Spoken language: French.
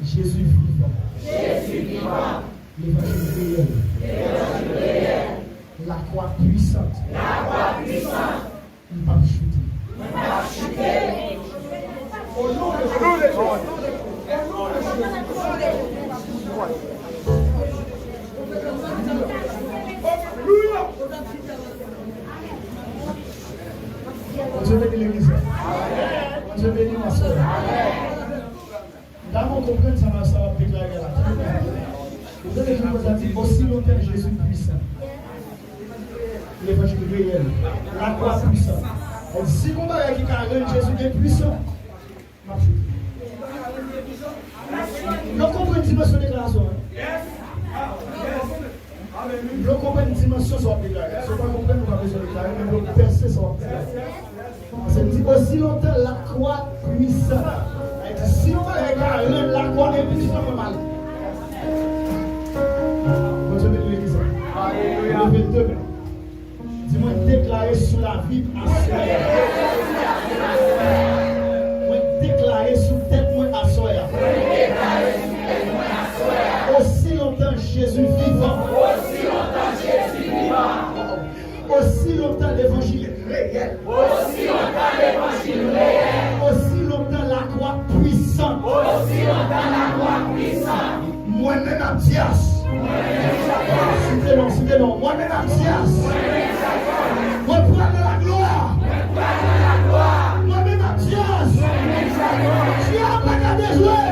Jésus vivant. L'évangile réel. La croix puissante. Il va chuter. Au nom de Jésus. Dieu bénit l'église. Dieu bénit ma soeur. Là, on comprend que ça va déclarer là. Vous devez vous dire aussi longtemps que Jésus puissant. L'évangile réel. La croix puissante. Si vous voyez qui carrément Jésus est puissant, vous comprenez une dimension de déclaration. Vous comprenez une dimension sur la déclaration. Si vous ne comprenez pas besoin de déclarer, mais vous percez sur la déclaration. C'est dit aussi longtemps la croix puissante. Si on va regarder la croix est puissante, mal. Vous avez l'église. Levez deux mains. Dis-moi déclarer sur la vie à soi. Moi déclarer sur tête moi à soi. Aussi longtemps Jésus vivant. Aussi longtemps l'évangile réel. Aussi longtemps la croix puissante. Moi-même Abdias. C'était long. Moi-même Abdias. Moi prendre la gloire. Moi-même Abdias. Tu as pas qu'à déjouer.